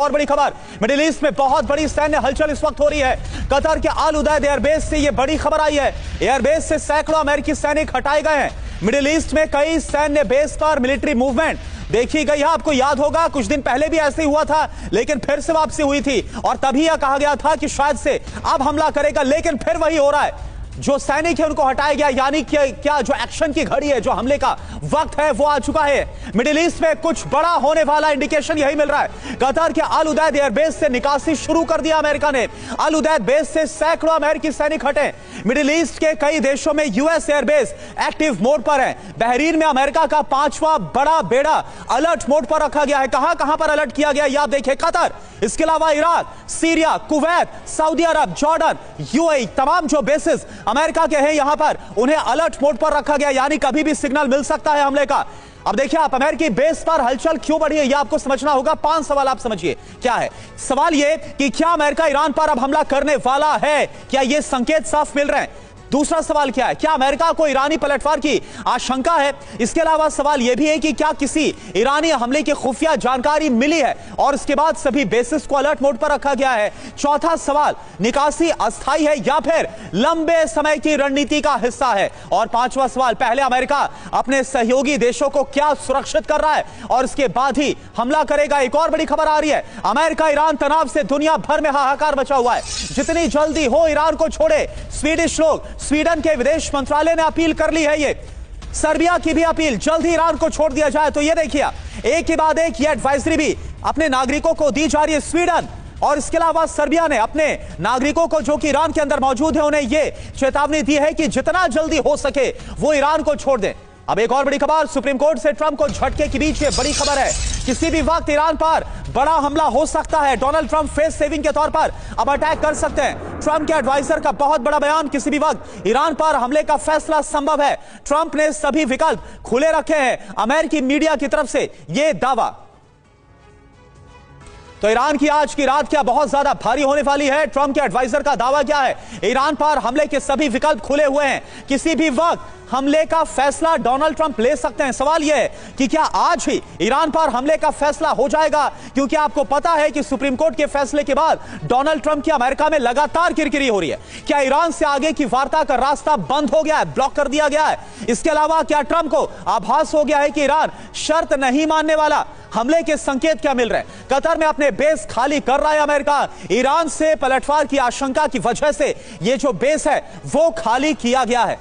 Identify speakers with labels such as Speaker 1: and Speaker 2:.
Speaker 1: और बड़ी खबर, मिडिल ईस्ट में बहुत बड़ी सैन्य हलचल इस वक्त हो रही है। कतर के अल उदैद एयरबेस से यह बड़ी खबर आई है। एयरबेस से सैकड़ों अमेरिकी सैनिक हटाए गए हैं। मिडिल ईस्ट में कई सैन्य बेस पर मिलिट्री मूवमेंट देखी गई है। आपको याद होगा कुछ दिन पहले भी ऐसे ही हुआ था, लेकिन फिर से वापसी हुई थी और तभी यह कहा गया था कि शायद से अब हमला करेगा, लेकिन फिर वही हो रहा है। जो सैनिक है उनको हटाया गया, यानी क्या जो एक्शन की घड़ी है, जो हमले का वक्त है वो आ चुका है। मिडिल ईस्ट में कुछ बड़ा होने वाला इंडिकेशन यही मिल रहा है। कतर के अल उदैद एयरबेस से निकासी शुरू कर दिया अमेरिका ने। अल उदैद बेस से सैकड़ों अमेरिकी सैनिक हटे। मिडिल ईस्ट के कई देशों में यूएस एयरबेस एक्टिव मोड पर है। बहरीन में अमेरिका का 5वां बड़ा बेड़ा अलर्ट मोड पर रखा गया है। कहां पर अलर्ट किया गया, आप देखिए, कतर, इसके अलावा इराक, सीरिया, कुवैत, सऊदी अरब, जॉर्डन, यूएई, तमाम जो बेसिस अमेरिका के हैं यहां पर उन्हें अलर्ट मोड पर रखा गया, यानी कभी भी सिग्नल मिल सकता है हमले का। अब देखिए आप, अमेरिकी बेस पर हलचल क्यों बढ़ी है यह आपको समझना होगा। 5 सवाल आप समझिए। क्या है सवाल? यह कि क्या अमेरिका ईरान पर अब हमला करने वाला है? क्या यह संकेत साफ मिल रहे हैं? दूसरा सवाल क्या है, क्या अमेरिका को ईरानी पलटवार की आशंका है? इसके अलावा सवाल यह भी है कि क्या किसी ईरानी हमले की खुफिया जानकारी मिली है और इसके बाद सभी बेसिस को अलर्ट मोड पर रखा गया है? चौथा सवाल, निकासी अस्थायी है या फिर लंबे समय की रणनीति का हिस्सा है? और 5वां सवाल, पहले अमेरिका अपने सहयोगी देशों को क्या सुरक्षित कर रहा है और इसके बाद ही हमला करेगा? एक और बड़ी खबर आ रही है, अमेरिका ईरान तनाव से दुनिया भर में हाहाकार मचा हुआ है। जितनी जल्दी हो ईरान को छोड़े। स्वीडिश लोग, स्वीडन के विदेश मंत्रालय ने अपील कर ली है। ये सर्बिया की भी अपील, जल्द ही ईरान को छोड़ दिया जाए। तो ये देखिए, एक के बाद एक ये एडवाइजरी भी अपने नागरिकों को दी जा रही है। स्वीडन और इसके अलावा सर्बिया ने अपने नागरिकों को जो कि ईरान के अंदर मौजूद है उन्हें ये चेतावनी दी है कि जितना जल्दी हो सके वो ईरान को छोड़ दें। अब एक और बड़ी खबर, सुप्रीम कोर्ट से ट्रंप को झटके के बीच ये बड़ी खबर है, किसी भी वक्त ईरान पर बड़ा हमला हो सकता है। डोनाल्ड ट्रंप फेस सेविंग के तौर पर अब अटैक कर सकते हैं। ट्रंप के एडवाइजर का बहुत बड़ा बयान, किसी भी वक्त ईरान पर हमले का फैसला संभव है। ट्रंप ने सभी विकल्प खुले रखे हैं, अमेरिकी मीडिया की तरफ से यह दावा। तो ईरान की आज की रात क्या बहुत ज्यादा भारी होने वाली है? ट्रंप के एडवाइजर का दावा क्या है? ईरान पर हमले के सभी विकल्प खुले हुए हैं, किसी भी वक्त हमले का फैसला डोनाल्ड ट्रंप ले सकते हैं। सवाल यह है कि क्या आज ही ईरान पर हमले का फैसला हो जाएगा? क्योंकि आपको पता है कि सुप्रीम कोर्ट के फैसले के बाद डोनाल्ड ट्रंप की अमेरिका में लगातार किरकिरी हो रही है। क्या ईरान से आगे की वार्ता का रास्ता बंद हो गया है, ब्लॉक कर दिया गया है? इसके अलावा क्या ट्रंप को आभास हो गया है कि ईरान शर्त नहीं मानने वाला? हमले के संकेत क्या मिल रहे हैं? कतर में अपने बेस खाली कर रहा है अमेरिका। ईरान से पलटवार की आशंका की वजह से यह जो बेस है वो खाली किया गया है।